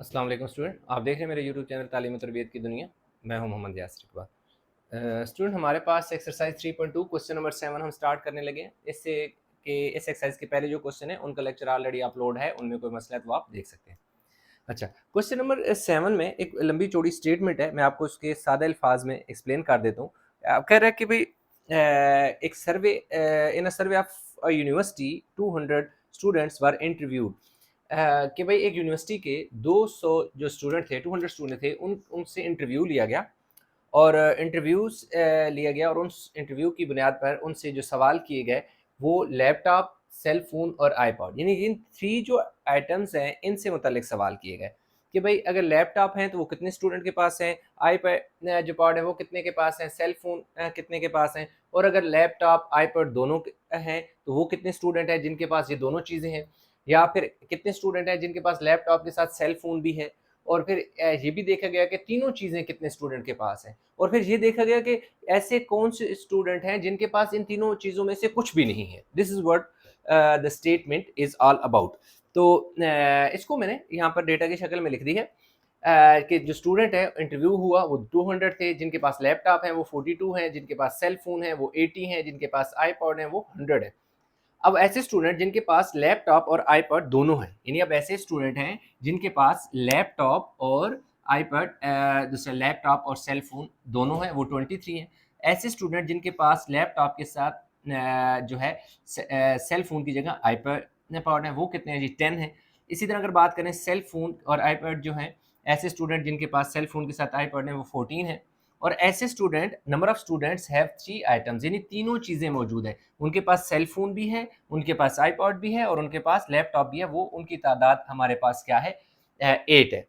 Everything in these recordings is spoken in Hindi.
अस्सलाम वालेकुम स्टूडेंट, आप देख रहे हैं मेरे यूट्यूब चैनल तालीम और तरबियत की दुनिया। मैं हूं मोहम्मद यासिर इकबाल। स्टूडेंट, हमारे पास एक्सरसाइज 3.2 क्वेश्चन नंबर 7 हम स्टार्ट करने लगे हैं। इससे कि इस एक्सरसाइज के पहले जो क्वेश्चन है उनका लेक्चर ऑलरेडी अपलोड है, उनमें कोई मसला है तो आप देख सकते हैं। अच्छा, क्वेश्चन नंबर 7 में एक लंबी चौड़ी स्टेटमेंट है, मैं आपको उसके सादे अल्फाज में एक्सप्लेन कर देता हूँ। आप कह रहे हैं कि भाई एक survey in a survey of a university 200 students were interviewed. कि भाई एक यूनिवर्सिटी के 200 जो स्टूडेंट थे, 200 स्टूडेंट थे, उनसे इंटरव्यू लिया गया और इंटरव्यूज लिया गया और उन इंटरव्यू की बुनियाद पर उनसे जो सवाल किए गए वो लैपटॉप, सेल फोन और आईपॉड, यानी इन थ्री जो आइटम्स हैं इनसे मुतल्लिक सवाल किए गए कि भाई अगर लैपटॉप हैं तो वो कितने स्टूडेंट के पास हैं, आईपैड जो पॉड है वो कितने के पास हैं, सेल फोन कितने के पास हैं, और अगर लैपटॉप आईपैड दोनों हैं तो वो कितने स्टूडेंट हैं जिनके पास ये दोनों चीज़ें हैं, या फिर कितने स्टूडेंट हैं जिनके पास लैपटॉप के साथ सेल फोन भी है। और फिर ये भी देखा गया कि तीनों चीज़ें कितने स्टूडेंट के पास हैं, और फिर ये देखा गया कि ऐसे कौन से स्टूडेंट हैं जिनके पास इन तीनों चीज़ों में से कुछ भी नहीं है। This is what the statement is all about. तो इसको मैंने यहाँ पर डेटा की शक्ल में लिख दी है कि जो स्टूडेंट है इंटरव्यू हुआ वो 200 थे, जिनके पास लैपटॉप है वो 42 हैं, जिनके पास सेल फोन है वो 80 हैं, जिनके पास आईपॉड है वो 100 है। अब ऐसे स्टूडेंट जिनके पास लैपटॉप और आईपैड दोनों हैं, यानी अब ऐसे स्टूडेंट हैं जिनके पास लैपटॉप और आईपैड, दूसरा लैपटॉप और सेल फोन दोनों हैं, वो 23 हैं। ऐसे स्टूडेंट जिनके पास लैपटॉप के साथ जो है सेल फोन की जगह आईपैड है वो कितने हैं जी, 10 हैं। इसी तरह अगर बात करें सेल फोन और आईपैड जो हैं, ऐसे स्टूडेंट जिनके पास सेल फोन के साथ आईपैड है वो 14 है। और ऐसे student, number of students have 3 items, यानी तीनों चीज़ें मौजूद हैं, उनके पास सेल फोन भी है, उनके पास आईपॉड भी है और उनके पास लैपटॉप भी है, वो उनकी तादाद हमारे पास क्या है, 8 है।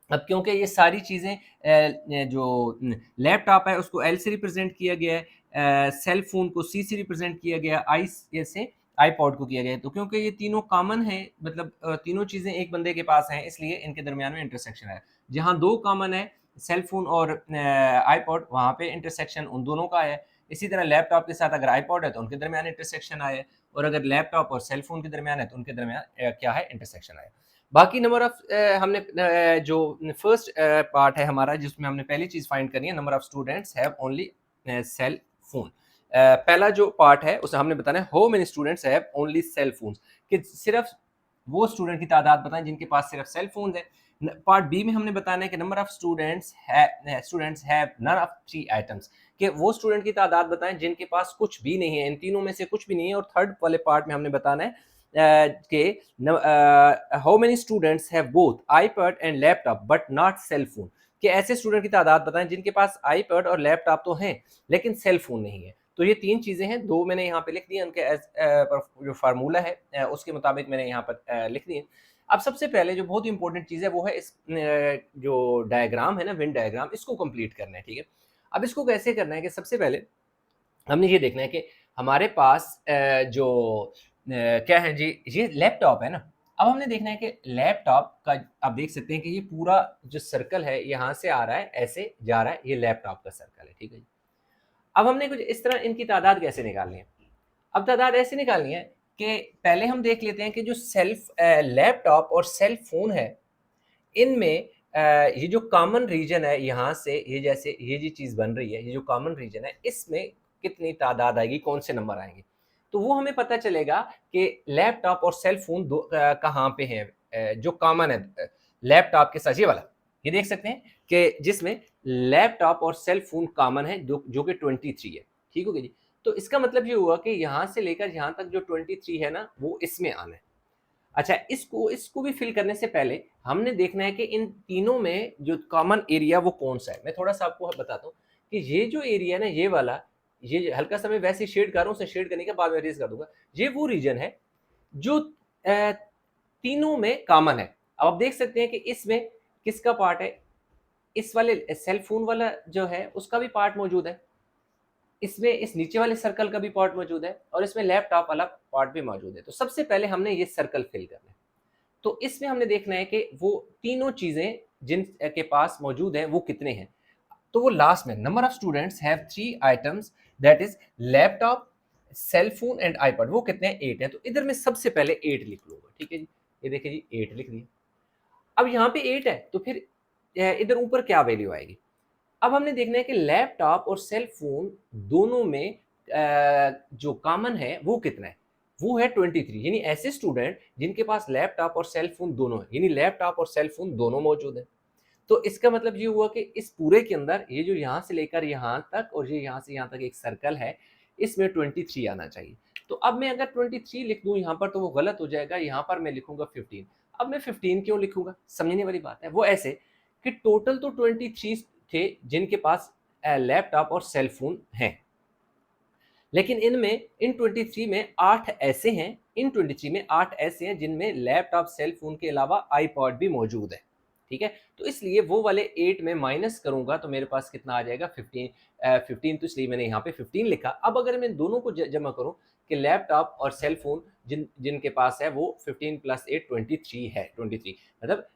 अब क्योंकि ये सारी चीज़ें जो लैपटॉप है उसको एल से रिप्रेजेंट किया गया है, सेल फोन को सी से रिप्रेजेंट किया गया, आई से आईपॉड को किया गया है, तो क्योंकि ये तीनों कॉमन है, मतलब तीनों चीज़ें एक बंदे के पास हैं, इसलिए इनके दरमियान में इंटरसेक्शन है। जहाँ दो कॉमन है, सेल फोन और आईपॉड, वहाँ पे इंटरसेक्शन उन दोनों का है। इसी तरह लैपटॉप के साथ अगर आईपॉड है तो उनके दरमियान इंटरसेक्शन आए, और अगर लैपटॉप और सेल फोन के दरमियान है तो उनके दरमियान क्या है, इंटरसेक्शन आए। बाकी नंबर ऑफ हमने जो फर्स्ट पार्ट है हमारा जिसमें हमने पहली चीज़ फाइंड करनी है, number of students have only cell phone. पहला जो पार्ट है उसे हमने बताना है how many students have only cell phones, कि सिर्फ वो स्टूडेंट की तादाद बताएं जिनके पास सिर्फ सेल फोन है। पार्ट बी में हमने बताना है कि number of students have none of three items, कि वो स्टूडेंट की तादाद बताएं जिनके पास कुछ भी नहीं है, इन तीनों में से कुछ भी नहीं है। और थर्ड वाले पार्ट में हमने बताना है कि how many students have both iPad and laptop but not cell phone, कि ऐसे स्टूडेंट की तादाद बताएं जिनके पास आईपैड और लैपटॉप तो हैं लेकिन सेल फोन नहीं है। तो ये तीन चीजें हैं, दो मैंने यहाँ पे लिख दी, उनके जो फार्मूला है उसके मुताबिक मैंने यहाँ पर लिख दी। अब सबसे पहले जो बहुत इंपॉर्टेंट चीज है वो है इस जो डायग्राम है ना, वेन डायग्राम, इसको कंप्लीट करना है, ठीक है। अब इसको कैसे करना है कि सबसे पहले हमने ये देखना है कि हमारे पास क्या है जी, ये लैपटॉप है ना। अब हमने देखना है कि लैपटॉप का, आप देख सकते हैं कि ये पूरा जो सर्कल है यहाँ से आ रहा है ऐसे जा रहा है, ये लैपटॉप का सर्कल है, ठीक है जी। अब हमने कुछ इस तरह इनकी तादाद कैसे निकालनी है। अब तादाद ऐसे निकालनी है कि पहले हम देख लेते हैं कि जो लैपटॉप और सेल फोन है, इनमें ये जो कॉमन रीजन है यहाँ से ये, जैसे ये जी चीज़ बन रही है, ये जो कॉमन रीजन है इसमें कितनी तादाद आएगी, कौन से नंबर आएंगे, तो वो हमें पता चलेगा कि लैपटॉप और सेल फोन कहाँ पे है, जो कॉमन है लैपटॉप के साथ, ये वाला, ये देख सकते हैं कि जिसमें लैपटॉप और सेल फोन कॉमन है, जो कि 23 है, ठीक हो गया जी। तो इसका मतलब ये हुआ कि यहाँ से लेकर यहाँ तक जो 23 है ना, वो इसमें आना है। अच्छा, इसको इसको भी फिल करने से पहले हमने देखना है कि इन तीनों में जो कॉमन एरिया वो कौन सा है। मैं थोड़ा सा आपको बताता हूँ कि ये जो एरिया है ना, ये वाला, ये हल्का सा मैं वैसे शेड कर रहा हूँ, उसे शेड करने के बाद में रेज कर दूंगा। ये वो रीजन है जो तीनों में कॉमन है। अब आप देख सकते हैं कि इसमें किसका पार्ट है, इस वाले सेल फोन वाला जो है उसका भी पार्ट मौजूद है, इसमें इस नीचे वाले सर्कल का भी पार्ट मौजूद है, और इसमें लैपटॉप वाला पार्ट भी मौजूद है। तो सबसे पहले हमने ये सर्कल फिल करना है। तो इसमें हमने देखना है कि वो तीनों चीजें जिन के पास मौजूद हैं वो कितने हैं। तो वो लास्ट में, number of students have three items, that is laptop, cell phone and iPad, वो कितने हैं, 8 हैं। तो इधर में सबसे पहले 8 लिख लूंगा, ठीक है जी। ये देखिए जी, 8 लिख दिया। अब यहाँ पे 8 है तो फिर इधर ऊपर क्या वैल्यू आएगी। अब हमने देखना है कि लैपटॉप और सेल फोन दोनों में जो कॉमन है वो कितना है, वो है 23। यानी ऐसे स्टूडेंट जिनके पास लैपटॉप और सेल फोन दोनों है, यानी लैपटॉप और सेल फोन दोनों मौजूद है। तो इसका मतलब ये हुआ कि इस पूरे के अंदर ये जो यहाँ से लेकर यहाँ तक और ये यहाँ से यहाँ तक एक सर्कल है, इसमें 23 आना चाहिए। तो अब मैं अगर 23 लिख दूँ यहाँ पर तो वो गलत हो जाएगा, यहाँ पर मैं लिखूंगा 15। अब मैं 15 क्यों लिखूंगा, समझने वाली बात है। वो ऐसे कि टोटल तो 23 थे जिनके पास लैपटॉप और सेल फोन हैं, लेकिन इनमें इन 23 में 8 ऐसे हैं, इन 23 में 8 ऐसे हैं जिनमें लैपटॉप सेल फोन के अलावा आईपॉड भी मौजूद है। ठीक है, तो इसलिए वो वाले 8 में माइनस करूंगा तो मेरे पास कितना आ जाएगा 15। तो इसलिए मैंने यहाँ पे 15 लिखा। अब अगर मैं दोनों को जमा करूं कि लैपटॉप और सेल फोन जिनके पास है वो 15 प्लस 8 23 है। 23 मतलब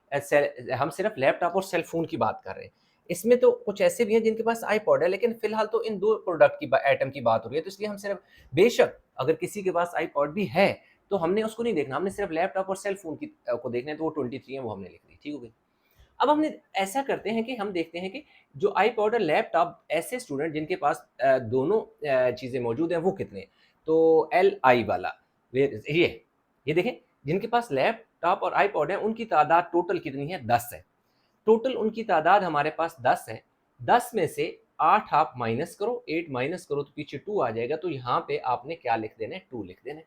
हम सिर्फ लैपटॉप और सेल फोन की बात कर रहे हैं। इसमें तो कुछ ऐसे भी हैं जिनके पास आईपॉड है, लेकिन फिलहाल तो इन दो प्रोडक्ट की आइटम की बात हो रही है, तो इसलिए हम सिर्फ, बेशक अगर किसी के पास आईपॉड भी है तो हमने उसको नहीं देखना, हमने सिर्फ लैपटॉप और सेल फोन की को देखना है, तो वो 23 है वो हमने लिख दी। ठीक हो गई। अब हमने ऐसा करते हैं कि हम देखते हैं कि जो आईपॉड और लैपटॉप ऐसे स्टूडेंट जिनके पास दोनों चीज़ें मौजूद हैं वो कितने। तो एल आई वाला ये देखें, जिनके पास लैपटॉप और आईपॉड है उनकी तादाद टोटल कितनी है, 10 है। टोटल उनकी तादाद हमारे पास 10 है। 10 में से 8 आप माइनस करो, 8 माइनस करो तो पीछे 2 आ जाएगा। तो यहाँ पे आपने क्या लिख देना है, 2 लिख देना है।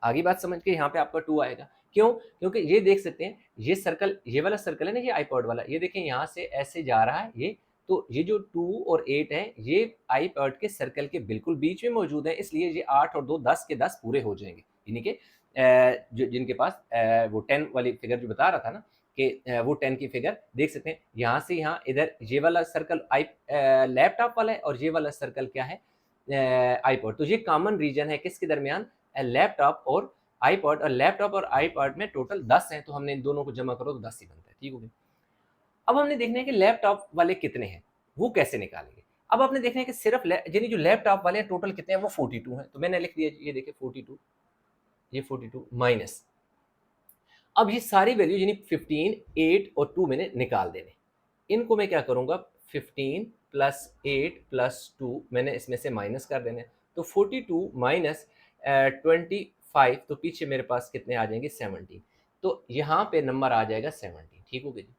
आगे बात समझ के, यहाँ पे आपका 2 आएगा। क्यों? क्योंकि ये देख सकते हैं, ये सर्कल, ये वाला सर्कल है ना, ये आईपॉड वाला, ये देखें यहाँ से ऐसे जा रहा है ये। तो ये जो 2 और 8 है ये आईपॉड के सर्कल के बिल्कुल बीच में मौजूद है, इसलिए ये 8 और 2 10 के 10 पूरे हो जाएंगे। यानी कि जिनके पास वो 10 वाली फिगर जो बता रहा था ना कि वो 10 की फिगर देख सकते हैं, यहाँ से यहाँ इधर ये वाला सर्कल लैपटॉप वाला है और ये वाला सर्कल क्या है, आईपॉड। तो ये कॉमन रीजन है किसके दरमियान, लैपटॉप और आईपॉड। और लैपटॉप और आईपॉड में टोटल 10 हैं, तो हमने इन दोनों को जमा करो तो 10 ही बनता है। ठीक हो गया। अब हमने देखना है कि लैपटॉप वाले कितने हैं, वो कैसे निकालेंगे। अब आपने देखना है कि सिर्फ यानी जो लैपटॉप वाले हैं टोटल कितने हैं, वो 42 हैं। तो मैंने लिख दिया, ये देखिए 42, ये 42 माइनस, अब ये सारी वैल्यू यानी 15, 8 और 2 मैंने निकाल देने। इनको मैं क्या करूंगा, 15 प्लस 8 प्लस 2 मैंने इसमें से माइनस कर देने। तो 42 माइनस 25, तो पीछे मेरे पास कितने आ जाएंगे, 17। तो यहाँ पे नंबर आ जाएगा 17। ठीक हो गया जी।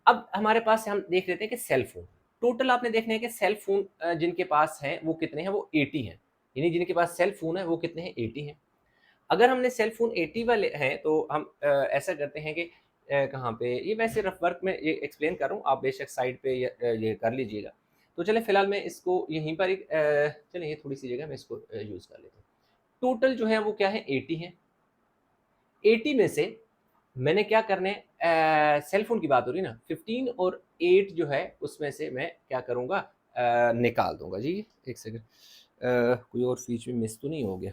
अब हमारे पास हम देख लेते हैं कि सेल फोन, टोटल आपने देखना है कि सेल फोन जिनके पास है वो कितने हैं, वो 80 हैं। यानी जिनके पास सेल फोन है वो कितने हैं, 80 हैं। अगर हमने सेल फोन 80 वाले हैं तो हम ऐसा करते हैं कि कहाँ पे, ये वैसे रफ वर्क में ये एक्सप्लेन कर रहा हूँ, आप बेशक साइड पे ये कर लीजिएगा। तो चले फिलहाल मैं इसको यहीं पर एक चले, ये थोड़ी सी जगह मैं इसको यूज़ कर लेता हूँ। टोटल जो है वो क्या है, 80 है। 80 में से मैंने क्या करना है, सेल फोन की बात हो रही है ना, 15 और 8 जो है उसमें से मैं क्या करूँगा, निकाल दूंगा जी। एक सेकंड, कोई और फीचर मिस तो नहीं हो गया।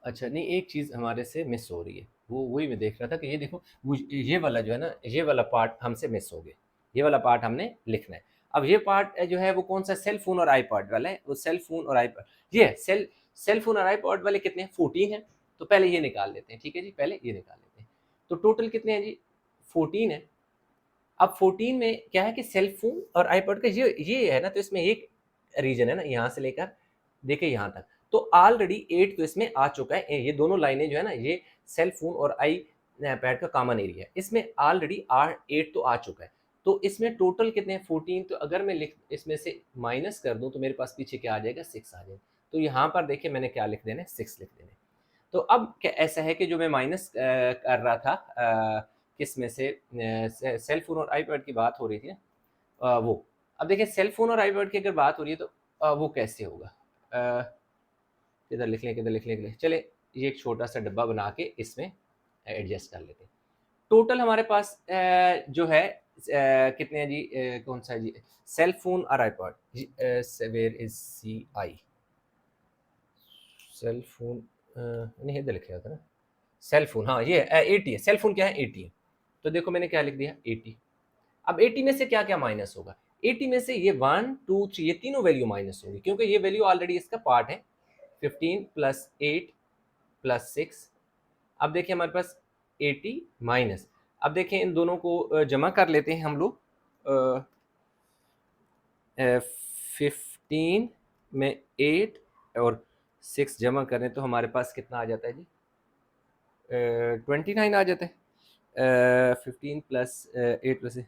अच्छा नहीं, एक चीज़ हमारे से मिस हो रही है, वो वही मैं देख रहा था कि ये देखो, वो ये वाला जो है ना, ये वाला पार्ट हमसे मिस हो गया। ये वाला पार्ट हमने लिखना है। अब ये पार्ट जो है वो कौन सा, सेल फोन और आईपॉड वाला है। वो सेल फोन और आईपॉड, ये है सेल फोन और आईपॉड वाले कितने हैं, 14 हैं। तो पहले ये निकाल लेते हैं। ठीक है जी, पहले ये निकाल लेते हैं। तो टोटल कितने हैं जी, 14 है। अब 14 में क्या है कि सेल फोन और आईपॉड का ये है ना, तो इसमें एक रीजन है ना, यहाँ से लेकर देखिए यहाँ तक, तो ऑलरेडी 8 तो इसमें आ चुका है। ये दोनों लाइनें जो है ना, ये सेल फोन और आई पैड का कॉमन एरिया है, इसमें ऑलरेडी 8 तो आ चुका है। तो इसमें टोटल कितने हैं, 14। तो अगर मैं इसमें से माइनस कर दूं तो मेरे पास पीछे क्या आ जाएगा, 6 आ जाएगा। तो यहाँ पर देखिए मैंने क्या लिख देना है, 6 लिख देने। तो अब क्या ऐसा है कि जो मैं माइनस कर रहा था किस में से, सेल फोन और आईपैड की बात हो रही थी ना, वो। अब देखिए सेल फोन और आईपैड की अगर बात हो रही है तो वो कैसे होगा, किधर लिख लें, किधर लिख लें, चले ये एक छोटा सा डब्बा बना के इसमें एडजस्ट कर लेते हैं। टोटल हमारे पास जो है कितने हैं जी, कौन सा है जी, सेल फोन और आईपॉड जी, where is C I, cell phone नहीं इधर लिखा था ना, सेल फोन, हाँ ये 80 है। सेल फोन क्या है, 80 है। तो देखो मैंने क्या लिख दिया, 80। अब 80 में से क्या क्या माइनस होगा, 80 में से ये 1 2 3 ये तीनों वैल्यू माइनस होंगी, क्योंकि ये वैल्यू ऑलरेडी इसका पार्ट है। 15 प्लस 8 प्लस 6। अब देखिए हमारे पास 80 माइनस, अब देखें इन दोनों को जमा कर लेते हैं हम लोग। 15 में 8 और 6 जमा करें तो हमारे पास कितना आ जाता है जी? 29 आ जाता है। 15 प्लस 8 प्लस,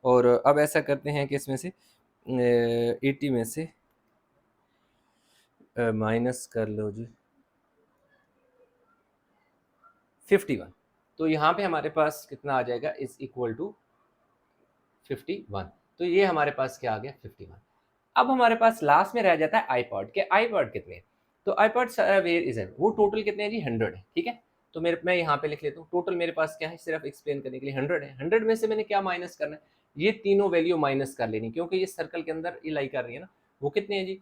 और अब ऐसा करते हैं कि इसमें से 80 में से माइनस कर लो जी 51, तो यहाँ पे हमारे पास कितना आ जाएगा, इज इक्वल टू 51। तो ये हमारे पास क्या आ गया, 51। अब हमारे पास लास्ट में रह जाता है आईपॉड के। आईपॉड कितने हैं? तो आईपॉड वेयर इज वो टोटल कितने हैं जी, 100 है, ठीक है। तो मैं यहाँ पे लिख लेता हूँ टोटल मेरे पास क्या है, सिर्फ एक्सप्लेन करने के लिए 100 है। 100 में से मैंने क्या माइनस करना है, ये तीनों वैल्यू माइनस कर लेनी, क्योंकि ये सर्कल के अंदर लाई कर रही है ना। वो कितने हैं जी,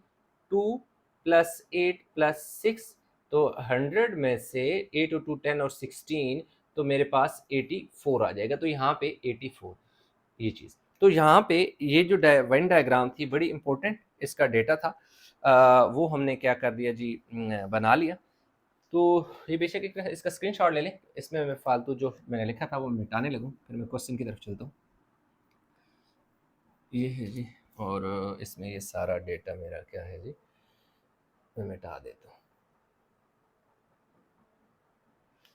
2 प्लस 8 प्लस 6, तो 100 में से 8 और 2 10 और 16, तो मेरे पास 84 आ जाएगा। तो यहाँ पे 84 ये चीज़। तो यहाँ पे ये जो वेन डायग्राम थी बड़ी इंपॉर्टेंट, इसका डेटा था, वो हमने क्या कर दिया जी, बना लिया। तो ये बेशक इसका स्क्रीनशॉट ले लें। इसमें मैं फालतू जो मैंने लिखा था वो मिटाने लगूँ, फिर मैं क्वेश्चन की तरफ चलता हूँ। ये है जी, और इसमें ये सारा डेटा मेरा क्या है जी, मैं मिटा देता हूँ।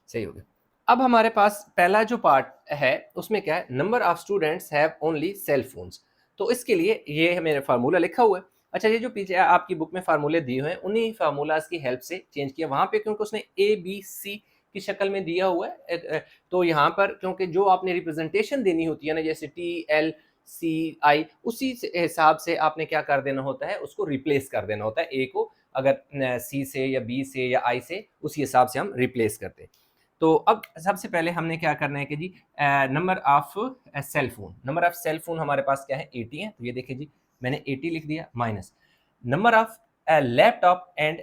सही हो गया। अब हमारे पास पहला जो पार्ट है उसमें क्या है, number of students have only cell phones. तो इसके लिए ये मेरा फार्मूला लिखा हुआ है। अच्छा, ये जो पीछे आपकी बुक में फार्मूले दिए हुए हैं उन्हीं फार्मूलाज की हेल्प से चेंज किया। वहां पे क्योंकि उसने ए बी सी की शक्ल में दिया हुआ है, तो यहाँ पर क्योंकि जो आपने रिप्रेजेंटेशन देनी होती है ना, जैसे टी एल सी आई, उसी हिसाब से आपने क्या कर देना होता है, उसको रिप्लेस कर देना होता है। ए को अगर सी से या बी से या आई से, उसी हिसाब से हम रिप्लेस करते हैं। तो अब सबसे पहले हमने क्या करना है कि जी number of cell phone, number of cell phone हमारे पास क्या है, 80 है। तो ये देखिए जी, मैंने 80 लिख दिया, minus number of laptop and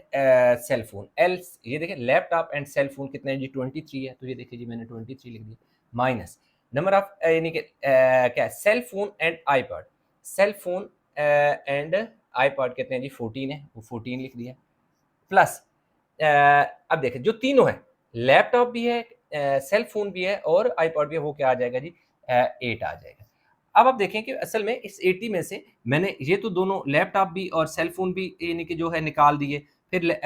cell phone, L, ये देखिए लैपटॉप एंड सेल फोन कितने हैं जी, 23 है। तो ये देखिए जी, मैंने 23 लिख दिया, माइनस नंबर ऑफ यानी कि क्या, cell phone and iPod, cell phone and iPod कितने हैं जी, 14 है, वो 14 लिख दिया, प्लस अब देखिए जो तीनों है, लैपटॉप भी है, सेल फोन भी है और आईपॉड भी है, वो क्या आ जाएगा जी, 8 आ जाएगा। अब आप देखें कि असल में इस 80 में से मैंने ये तो दोनों लैपटॉप भी और सेल फोन भी यानी कि जो है निकाल दिए, फिर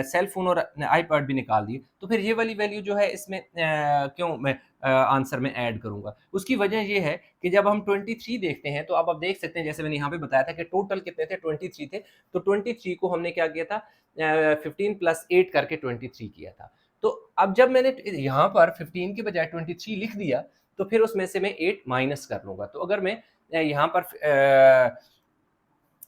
सेल फोन और आईपॉड भी निकाल दिए, तो फिर ये वाली वैल्यू जो है इसमें क्यों मैं आंसर में ऐड करूंगा। उसकी वजह ये है कि जब हम 23 देखते हैं तो अब आप देख सकते हैं, जैसे मैंने यहाँ पे बताया था कि टोटल कितने थे, 23 थे। तो 23 को हमने क्या किया था, 15 प्लस 8 करके 23 किया था। तो अब जब मैंने यहाँ पर 15 के बजाय 23 लिख दिया, तो फिर उसमें से मैं 8 माइनस कर लूंगा। तो अगर मैं यहाँ पर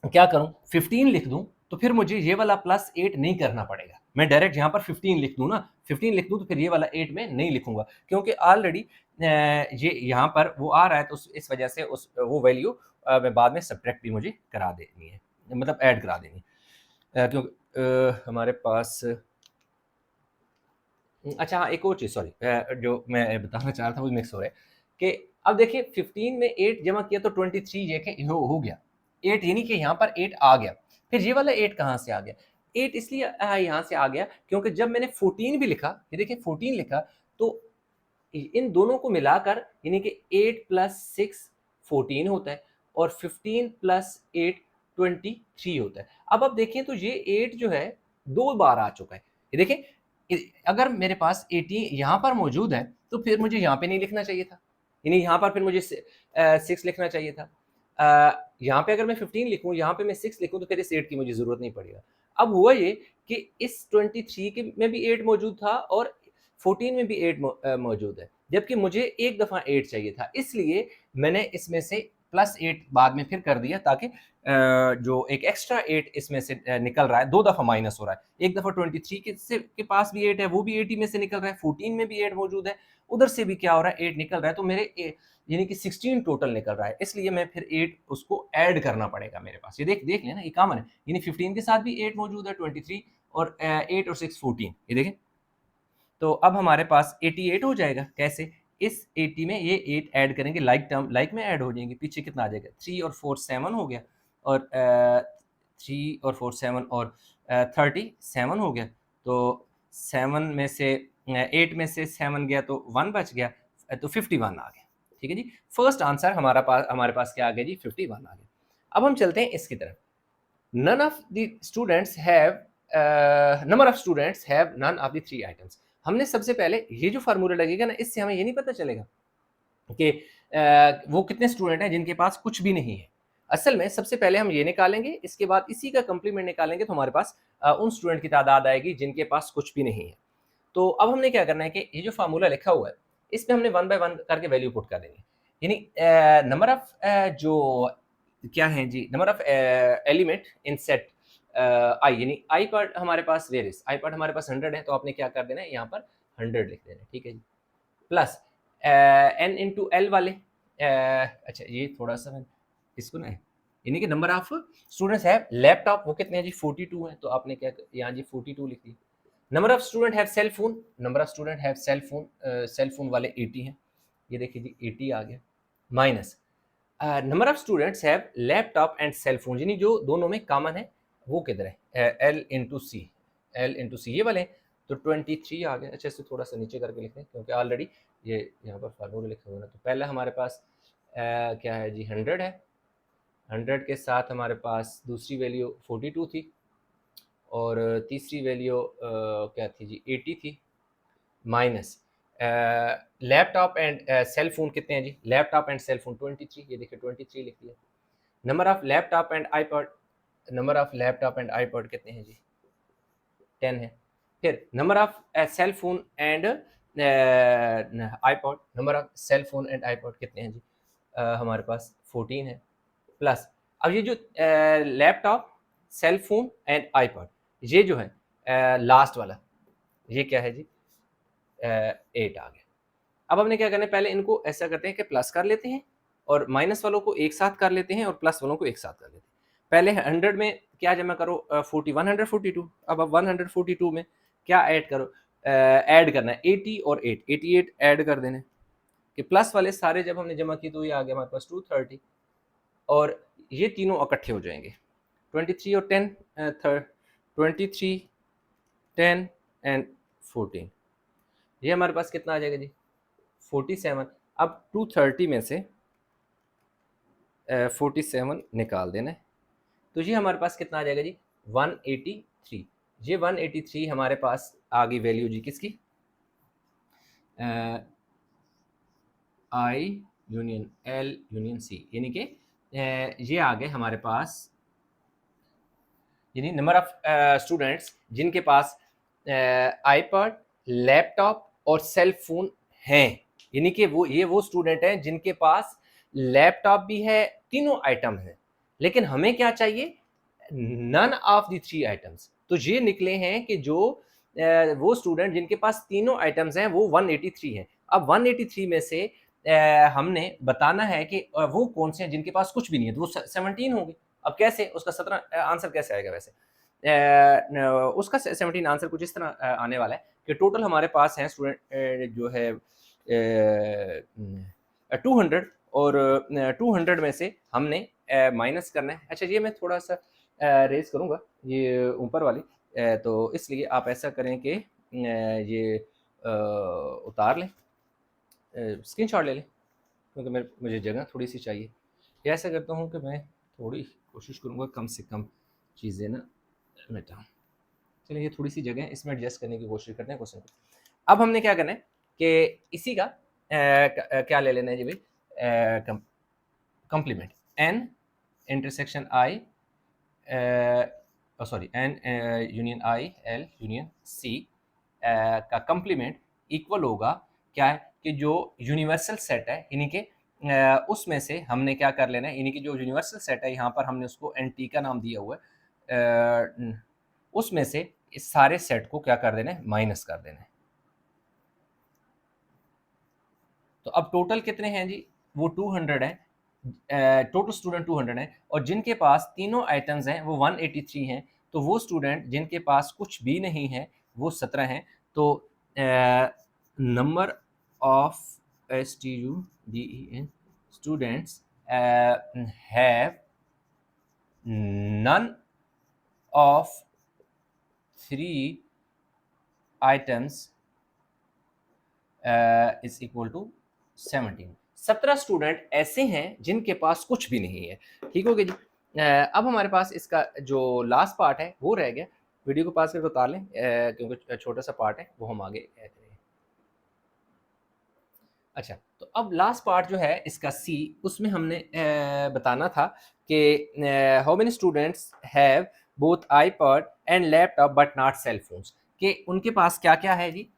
क्या करूं, 15 लिख दूं, तो फिर मुझे ये वाला प्लस 8 नहीं करना पड़ेगा। मैं डायरेक्ट यहाँ पर 15 लिख दूं ना, 15 लिख दूं तो फिर ये वाला 8 में नहीं लिखूंगा, क्योंकि ऑलरेडी ये यहाँ पर वो आ रहा है। तो इस वजह से उस वो वैल्यू मैं बाद में सब्ट्रैक्ट भी मुझे करा देनी है, मतलब ऐड करा देनी है, क्योंकि हमारे पास अच्छा हाँ, एक और चीज़, सॉरी, जो मैं बताना चाह रहा था वो मिक्स हो रहा है कि अब देखिए 15 में 8 जमा किया तो 23 ये कि हो गया 8, यानी कि यहाँ पर 8 आ गया। फिर ये वाला 8 कहाँ से आ गया, 8 इसलिए यहाँ से आ गया क्योंकि जब मैंने 14 भी लिखा, ये देखिए 14 लिखा, तो इन दोनों को मिलाकर यानी कि 8 प्लस 6 14 होता है और 15 प्लस 8 23 होता है। अब आप देखें तो ये 8 जो है 2 बार आ चुका है। ये देखें, अगर मेरे पास 80 यहाँ पर मौजूद है तो फिर मुझे यहाँ पे नहीं लिखना चाहिए था, यानी यहाँ पर फिर मुझे 6 लिखना चाहिए था। यहाँ पे अगर मैं 15 लिखूँ, यहाँ पे मैं 6 लिखूँ, तो फिर इस 8 की मुझे ज़रूरत नहीं पड़ेगा। अब हुआ ये कि इस 23 के में भी 8 मौजूद था और 14 में भी 8 मौजूद है, जबकि मुझे एक दफ़ा 8 चाहिए था, इसलिए मैंने इसमें से प्लस 8 बाद में फिर कर दिया, ताकि जो एक एक्स्ट्रा 8 इसमें से निकल रहा है, 2 दफ़ा माइनस हो रहा है। एक दफ़ा 23 के पास भी 8 है, वो भी 80 में से निकल रहा है, 14 में भी 8 मौजूद है, उधर से भी क्या हो रहा है, 8 निकल रहा है, तो मेरे यानी कि 16 टोटल निकल रहा है, इसलिए मैं फिर 8 उसको ऐड करना पड़ेगा मेरे पास। ये देख लेना, ये कॉमन है, यानी 15 के साथ भी 8 मौजूद है, 23 और 8 और 6 14, ये देखें। तो अब हमारे पास 88 हो जाएगा, कैसे, इस 80 में ये 8 ऐड करेंगे, लाइक टर्म लाइक में ऐड हो जाएंगे, पीछे कितना आ जाएगा, 3 और 4 7 हो गया, और 3 और 4 7 और 37 हो गया। तो 7 में से 8 में से 7 गया तो 1 बच गया, तो 51 आ गया। ठीक है जी, फर्स्ट आंसर हमारे पास क्या आ गया जी, 51 आ गया। अब हम चलते हैं इसकी तरफ। None of the students have number of students have none of the 3 items. हमने सबसे पहले ये जो फार्मूला लगेगा ना, इससे हमें ये नहीं पता चलेगा कि वो कितने स्टूडेंट हैं जिनके पास कुछ भी नहीं है। असल में सबसे पहले हम ये निकालेंगे, इसके बाद इसी का कंप्लीमेंट निकालेंगे, तो हमारे पास उन स्टूडेंट की तादाद आएगी जिनके पास कुछ भी नहीं है। तो अब हमने क्या करना है कि ये जो फार्मूला लिखा हुआ है, इसमें हमने 1 बाय 1 करके वैल्यू पुट कर देनी है। यानी नंबर ऑफ जो क्या है जी, number of element in set I, यानी आई पार्ट हमारे पास वेरियस, आई पार्ट हमारे पास 100 है, तो आपने क्या कर देना है, यहाँ पर 100 लिख देना है। ठीक है जी, प्लस एन इंटू एल वाले अच्छा ये थोड़ा सा मैं इसको ना, यानी कि नंबर ऑफ स्टूडेंट्स है लैपटॉप, वो कितने हैं जी, 42 हैं, तो आपने क्या यहाँ जी 42 लिख दिया। Number of student have cell phone, number of student have cell phone वाले 80 हैं, ये देखिए जी 80 आ गया। Minus number of students have laptop and cell phone, यानी जो दोनों में कॉमन है वो किधर है, L into C, L into C ये वाले, तो 23 आ गया। अच्छा, इससे थोड़ा सा नीचे करके लिखते हैं क्योंकि ऑलरेडी ये यहाँ पर फार्मूला लिखा हुआ है। तो पहला हमारे पास क्या है जी, 100 है, 100 के साथ हमारे पास दूसरी वैल्यू 42 थी, और तीसरी वैल्यू क्या थी जी, 80 थी, minus laptop and cell phone कितने हैं जी, लैपटॉप एंड सेल फोन 23, ये देखिए 23 लिख दिया। Number of laptop and iPod, number of laptop and iPod कितने हैं जी, 10 है। फिर number of cell phone and iPod, number of cell phone and iPod कितने हैं जी, हमारे पास 14 है। प्लस अब ये जो laptop, cell phone and iPod, ये जो है लास्ट वाला, ये क्या है जी, 8 आ गया। अब हमने क्या करना है, पहले इनको ऐसा करते हैं कि प्लस कर लेते हैं, और माइनस वालों को एक साथ कर लेते हैं, और प्लस वालों को एक साथ कर लेते हैं। पहले 100 में क्या जमा करो, 142। अब 142 में क्या ऐड करो, ऐड करना है 80 और 8, 88 ऐड कर देना है, कि प्लस वाले सारे जब हमने जमा की तो ये आ गया हमारे पास 230, और ये तीनों इकट्ठे हो जाएंगे, 23 और 10, 23, 10 एंड 14, ये हमारे पास कितना आ जाएगा जी, 47। अब 230 में से 47 निकाल देना है, तो ये हमारे पास कितना आ जाएगा जी, 183। ये 183 हमारे पास आ गई वैल्यू जी किसकी, आई यूनियन एल यूनियन सी, यानी कि ये आ गए हमारे पास, यानी नंबर ऑफ स्टूडेंट्स जिनके पास आईपैड, लैपटॉप और सेल फोन हैं, यानी कि वो स्टूडेंट हैं जिनके पास लैपटॉप भी है, तीनों आइटम हैं, लेकिन हमें क्या चाहिए, नन ऑफ द 3 आइटम्स। तो ये निकले हैं कि जो वो स्टूडेंट जिनके पास तीनों आइटम्स हैं वो 183 हैं। अब 183 में से हमने बताना है कि वो कौन से हैं जिनके पास कुछ भी नहीं है, तो वो 17 होंगे। अब कैसे, उसका 17 आंसर कैसे आएगा वैसे, उसका 17 आंसर कुछ इस तरह आने वाला है कि टोटल हमारे पास हैं स्टूडेंट जो है 200, और 200 में से हमने माइनस करना है। अच्छा, ये मैं थोड़ा सा रेज करूँगा ये ऊपर वाली, तो इसलिए आप ऐसा करें कि ये उतार लें, स्क्रीनशॉट ले लें, क्योंकि मुझे जगह थोड़ी सी चाहिए। या ऐसा करता हूँ कि मैं थोड़ी कोशिश करूँगा कम से कम चीज़ें ना मिटाऊँ। चलिए, ये थोड़ी सी जगह है, इसमें एडजस्ट करने की कोशिश करते हैं क्वेश्चन को। अब हमने क्या करना है कि इसी का क्या ले लेना है जी भाई, complement, N intersection I, sorry N union I L union C का कंप्लीमेंट इक्वल होगा क्या है, कि जो यूनिवर्सल सेट है, यानी कि उसमें से हमने क्या कर लेना है, यानी कि जो यूनिवर्सल सेट है यहाँ पर हमने उसको एन टी का नाम दिया हुआ है, उसमें से इस सारे सेट को क्या कर देना है, माइनस कर देना है। तो अब टोटल कितने हैं जी, वो 200 है, टोटल स्टूडेंट 200 हैं, और जिनके पास तीनों आइटम्स हैं वो 183 हैं, तो वो स्टूडेंट जिनके पास कुछ भी नहीं है वो 17 हैं। तो number of STUDEN students have none of 3 items is equal to 17। 17 student ऐसे हैं जिनके पास कुछ भी नहीं है। ठीक हो गया जी। अब हमारे पास इसका जो लास्ट पार्ट है वो रह गया। वीडियो को पास करके उतार लें क्योंकि छोटा सा पार्ट है वो हम आगे करेंगे। अच्छा, तो अब लास्ट पार्ट जो है इसका सी, उसमें हमने बताना था कि how many students have both iPod and laptop but not cell phones, कि उनके पास क्या क्या है जी।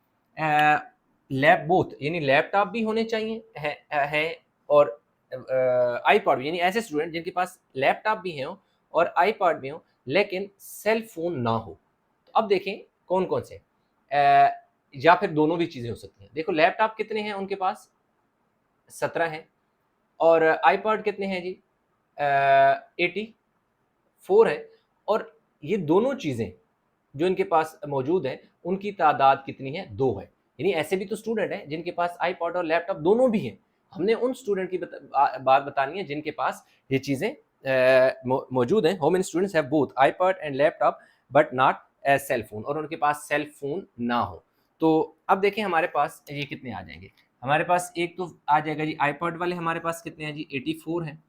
लैप बोथ यानी लैपटॉप भी होने चाहिए है और आईपॉड भी, यानी ऐसे स्टूडेंट जिनके पास लैपटॉप भी हो और आईपॉड भी हो लेकिन सेल फोन ना हो। तो अब देखें कौन कौन से, या फिर दोनों भी चीज़ें हो सकती हैं। देखो लैपटॉप कितने हैं उनके पास, 17 हैं, और आईपॉड कितने हैं जी, 84 है। और ये दोनों चीज़ें जो इनके पास मौजूद हैं उनकी तादाद कितनी है, 2 है। यानी ऐसे भी तो स्टूडेंट हैं जिनके पास आईपॉड और लैपटॉप दोनों भी हैं। हमने उन स्टूडेंट की बात बतानी है जिनके पास ये चीज़ें मौजूद हैं। How many students have both iPod and laptop but not cell phone, और उनके पास सेल फोन ना हो। तो अब देखें हमारे पास ये कितने आ जाएंगे। हमारे पास एक तो आ जाएगा जी, आईपॉड वाले हमारे पास कितने हैं जी, 84 हैं,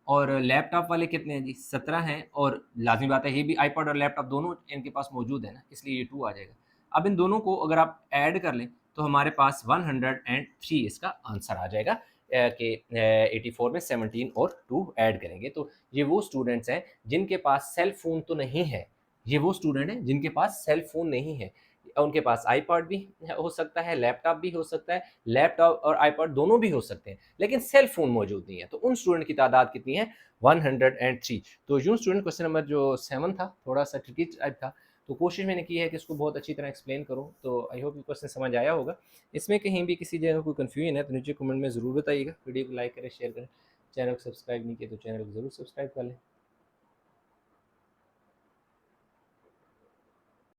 और लैपटॉप वाले कितने हैं जी, 17 हैं, और लाज़मी बात है ये भी आईपॉड और लैपटॉप दोनों इनके पास मौजूद है ना, इसलिए ये 2 आ जाएगा। अब इन दोनों को अगर आप ऐड कर लें तो हमारे पास 103 इसका आंसर आ जाएगा कि 84 में 17 और 2 ऐड करेंगे तो ये वो स्टूडेंट्स हैं जिनके पास सेल फ़ोन तो नहीं है। ये वो स्टूडेंट हैं जिनके पास सेल फ़ोन नहीं है। उनके पास आईपॉड भी हो सकता है, लैपटॉप भी हो सकता है, लैपटॉप और आईपॉड दोनों भी हो सकते हैं, लेकिन सेल फ़ोन मौजूद नहीं है। तो उन स्टूडेंट की तादाद कितनी है, 103। तो यूँ स्टूडेंट क्वेश्चन नंबर जो 7 था थोड़ा सा ट्रिकी टाइप था, तो कोशिश मैंने की है कि इसको बहुत अच्छी तरह एक्सप्लेन करूँ। तो आई होप ये क्वेश्चन समझ आया होगा। इसमें कहीं भी किसी जगह कोई कन्फ्यूजन है तो नीचे कमेंट में ज़रूर बताइएगा। वीडियो को लाइक करें, शेयर करें, चैनल को सब्सक्राइब नहीं किया तो चैनल को ज़रूर सब्सक्राइब कर लें।